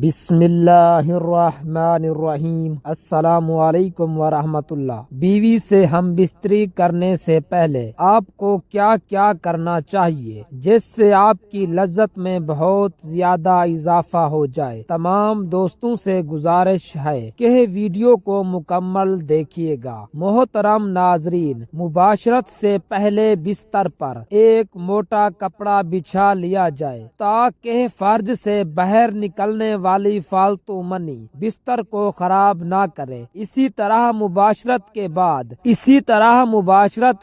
بسم اللہ الرحمن الرحیم۔ السلام علیکم ورحمۃ اللہ۔ بیوی سے ہم بستری کرنے سے پہلے آپ کو کیا کیا کرنا چاہیے جس سے آپ کی لذت میں بہت زیادہ اضافہ ہو جائے؟ تمام دوستوں سے گزارش ہے کہ ویڈیو کو مکمل دیکھیے گا۔ محترم ناظرین، مباشرت سے پہلے بستر پر ایک موٹا کپڑا بچھا لیا جائے تاکہ فرج سے باہر نکلنے والی فالتو منی بستر کو خراب نہ کرے۔ اسی طرح مباشرت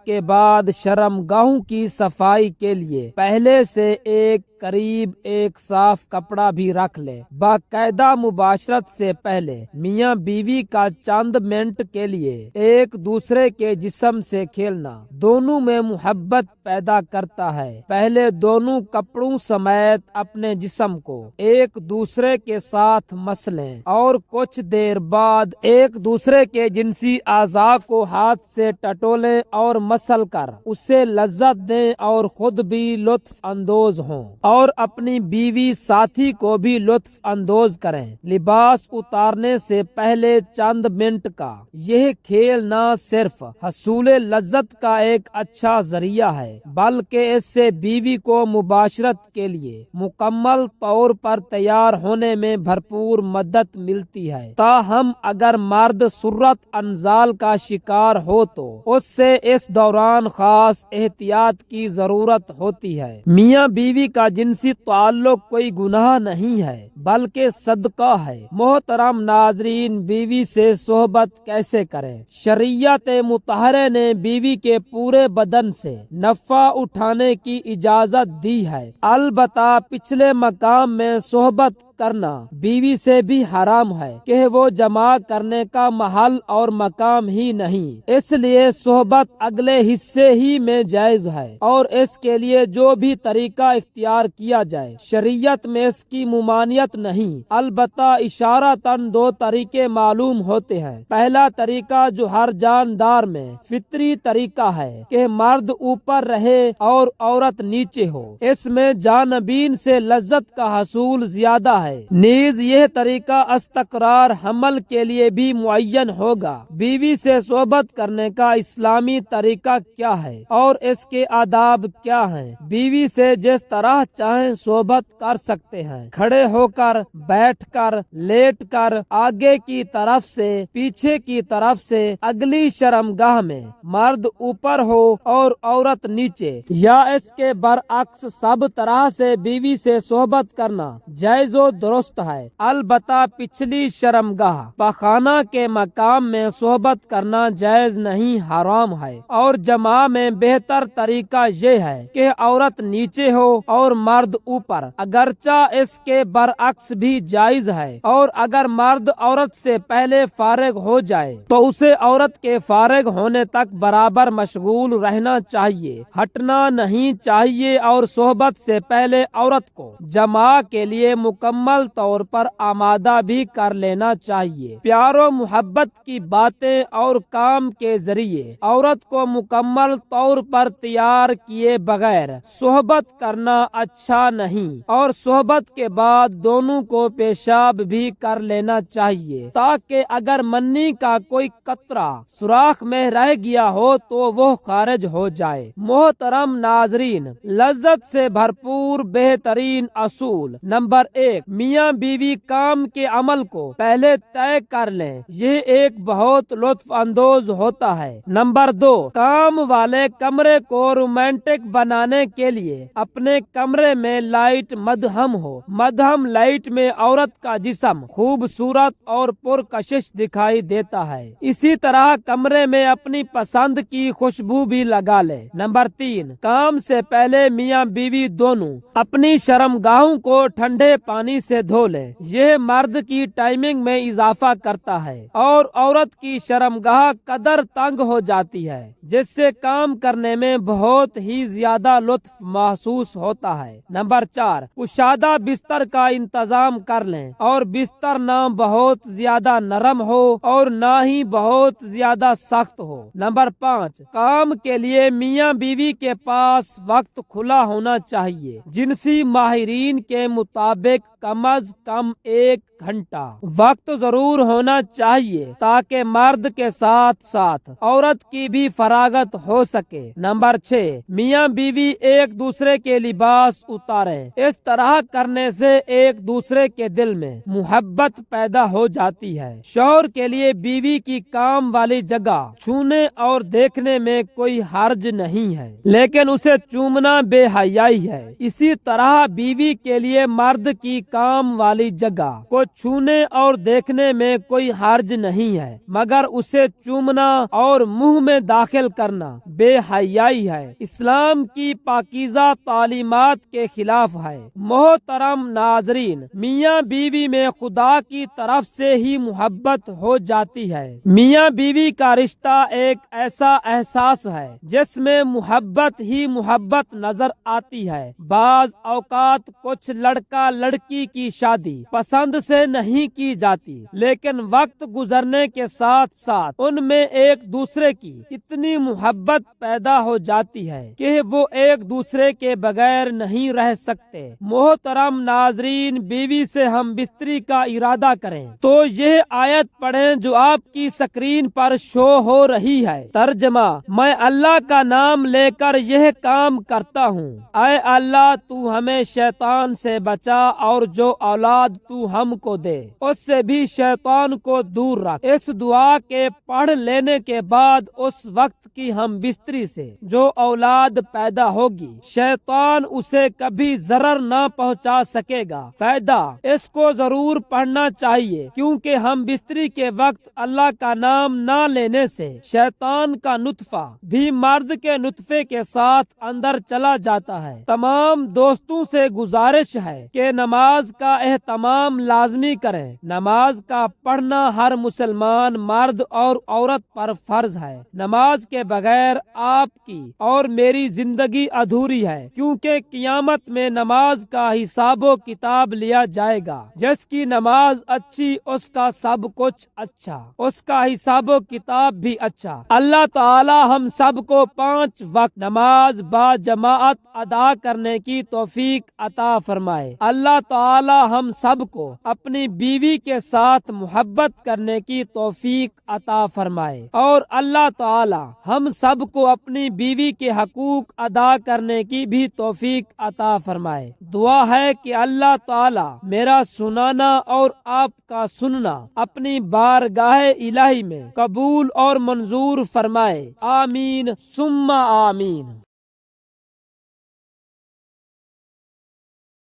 کے بعد شرمگاہوں کی صفائی کے لیے پہلے سے ایک صاف کپڑا بھی رکھ لے۔ باقاعدہ مباشرت سے پہلے میاں بیوی کا چند منٹ کے لیے ایک دوسرے کے جسم سے کھیلنا دونوں میں محبت پیدا کرتا ہے۔ پہلے دونوں کپڑوں سمیت اپنے جسم کو ایک دوسرے کے ساتھ مس لیں اور کچھ دیر بعد ایک دوسرے کے جنسی اعضاء کو ہاتھ سے ٹٹولیں اور مسل کر اسے لذت دیں اور خود بھی لطف اندوز ہوں اور اپنی بیوی ساتھی کو بھی لطف اندوز کریں۔ لباس اتارنے سے پہلے چند منٹ کا یہ کھیل نہ صرف حصول لذت کا ایک اچھا ذریعہ ہے بلکہ اس سے بیوی کو مباشرت کے لیے مکمل طور پر تیار ہونے میں بھرپور مدد ملتی ہے۔ تاہم اگر مرد سرعت انزال کا شکار ہو تو اس سے اس دوران خاص احتیاط کی ضرورت ہوتی ہے۔ میاں بیوی کا جنسی تعلق کوئی گناہ نہیں ہے بلکہ صدقہ ہے۔ محترم ناظرین، بیوی سے صحبت کیسے کریں؟ شریعت مطہرہ نے بیوی کے پورے بدن سے نفع اٹھانے کی اجازت دی ہے، البتہ پچھلے مقام میں صحبت کرنا بیوی سے بھی حرام ہے کہ وہ جماع کرنے کا محل اور مقام ہی نہیں، اس لیے صحبت اگلے حصے ہی میں جائز ہے اور اس کے لیے جو بھی طریقہ اختیار کیا جائے شریعت میں اس کی ممانعت نہیں، البتہ اشارتاً دو طریقے معلوم ہوتے ہیں۔ پہلا طریقہ جو ہر جاندار میں فطری طریقہ ہے کہ مرد اوپر رہے اور عورت نیچے ہو، اس میں جانبین سے لذت کا حصول زیادہ ہے۔ نیز یہ طریقہ استقرار حمل کے لیے بھی معین ہوگا۔ بیوی سے صحبت کرنے کا اسلامی طریقہ کیا ہے اور اس کے آداب کیا ہیں؟ بیوی سے جس طرح چاہیں صحبت کر سکتے ہیں، کھڑے ہو کر، بیٹھ کر، لیٹ کر، آگے کی طرف سے، پیچھے کی طرف سے، اگلی شرمگاہ میں مرد اوپر ہو اور عورت نیچے، یا اس کے برعکس سب طرح سے بیوی سے صحبت کرنا جائز و درست ہے، البتہ پچھلی شرمگاہ پخانہ کے مقام میں صحبت کرنا جائز نہیں، حرام ہے۔ اور جماع میں بہتر طریقہ یہ ہے کہ عورت نیچے ہو اور مرد اوپر، اگرچہ اس کے برعکس بھی جائز ہے، اور اگر مرد عورت سے پہلے فارغ ہو جائے تو اسے عورت کے فارغ ہونے تک برابر مشغول رہنا چاہیے، ہٹنا نہیں چاہیے اور صحبت سے پہلے عورت کو جماع کے لیے مکمل طور پر آمادہ بھی کر لینا چاہیے۔ پیار و محبت کی باتیں اور کام کے ذریعے عورت کو مکمل طور پر تیار کیے بغیر صحبت کرنا اچھا نہیں، اور صحبت کے بعد دونوں کو پیشاب بھی کر لینا چاہیے تاکہ اگر منی کا کوئی قطرہ سوراخ میں رہ گیا ہو تو وہ خارج ہو جائے۔ محترم ناظرین، لذت سے بھرپور بہترین اصول: نمبر 1، میاں بیوی کام کے عمل کو پہلے طے کر لیں، یہ ایک بہت لطف اندوز ہوتا ہے۔ نمبر 2، کام والے کمرے کو رومانٹک بنانے کے لیے اپنے کمرے میں لائٹ مدھم ہو۔ مدھم لائٹ میں عورت کا جسم خوبصورت اور پرکشش دکھائی دیتا ہے۔ اسی طرح کمرے میں اپنی پسند کی خوشبو بھی لگا لے۔ نمبر 3، کام سے پہلے میاں بیوی دونوں اپنی شرمگاہوں کو ٹھنڈے پانی سے دھو لیں، یہ مرد کی ٹائمنگ میں اضافہ کرتا ہے اور عورت کی شرمگاہ قدر تنگ ہو جاتی ہے جس سے کام کرنے میں بہت ہی زیادہ لطف محسوس ہوتا ہے۔ ہے۔ نمبر 4، کشادہ بستر کا انتظام کر لیں اور بستر نہ بہت زیادہ نرم ہو اور نہ ہی بہت زیادہ سخت ہو۔ نمبر 5، کام کے لیے میاں بیوی کے پاس وقت کھلا ہونا چاہیے۔ جنسی ماہرین کے مطابق کم از کم 1 گھنٹہ وقت ضرور ہونا چاہیے تاکہ مرد کے ساتھ ساتھ عورت کی بھی فراغت ہو سکے۔ نمبر 6، میاں بیوی ایک دوسرے کے لباس اتاریں۔ اس طرح کرنے سے ایک دوسرے کے دل میں محبت پیدا ہو جاتی ہے۔ شوہر کے لیے بیوی کی کام والی جگہ چھونے اور دیکھنے میں کوئی حرج نہیں ہے، لیکن اسے چومنا بے حیائی ہے۔ اسی طرح بیوی کے لیے مرد کی کام والی جگہ کو چھونے اور دیکھنے میں کوئی حرج نہیں ہے، مگر اسے چومنا اور منہ میں داخل کرنا بے حیائی ہے، اسلام کی پاکیزہ تعلیمات کے خلاف ہے۔ محترم ناظرین، میاں بیوی میں خدا کی طرف سے ہی محبت ہو جاتی ہے۔ میاں بیوی کا رشتہ ایک ایسا احساس ہے جس میں محبت ہی محبت نظر آتی ہے۔ بعض اوقات کچھ لڑکا لڑکی کی شادی پسند سے نہیں کی جاتی، لیکن وقت گزرنے کے ساتھ ساتھ ان میں ایک دوسرے کی اتنی محبت پیدا ہو جاتی ہے کہ وہ ایک دوسرے کے بغیر نہیں رہ سکتے۔ محترم ناظرین، بیوی سے ہم بستری کا ارادہ کریں تو یہ آیت پڑھیں جو آپ کی سکرین پر شو ہو رہی ہے۔ ترجمہ: میں اللہ کا نام لے کر یہ کام کرتا ہوں، اے اللہ تو ہمیں شیطان سے بچا اور جو اولاد تو ہم کو دے اس سے بھی شیطان کو دور رکھ۔ اس دعا کے پڑھ لینے کے بعد اس وقت کی ہم بستری سے جو اولاد پیدا ہوگی شیطان اسے کبھی ضرر نہ پہنچا سکے گا۔ فائدہ: اس کو ضرور پڑھنا چاہیے کیونکہ ہم بستری کے وقت اللہ کا نام نہ لینے سے شیطان کا نطفہ بھی مرد کے نطفے کے ساتھ اندر چلا جاتا ہے۔ تمام دوستوں سے گزارش ہے کہ نماز کا اہتمام لازمی کریں۔ نماز کا پڑھنا ہر مسلمان مرد اور عورت پر فرض ہے۔ نماز کے بغیر آپ کی اور میری زندگی ادھوری ہے، کیونکہ قیامت میں نماز کا حساب و کتاب لیا جائے گا۔ جس کی نماز اچھی اس کا سب کچھ اچھا، اس کا حساب و کتاب بھی اچھا۔ اللہ تعالی ہم سب کو 5 وقت نماز با جماعت ادا کرنے کی توفیق عطا فرمائے۔ اللہ تعالی ہم سب کو اپنی بیوی کے ساتھ محبت کرنے کی توفیق عطا فرمائے، اور اللہ تعالی ہم سب کو اپنی بیوی کے حقوق ادا کرنے کی بھی توفیق عطا فرمائے۔ دعا ہے کہ اللہ تعالی میرا سنانا اور آپ کا سننا اپنی بارگاہ الہی میں قبول اور منظور فرمائے۔ آمین ثم آمین۔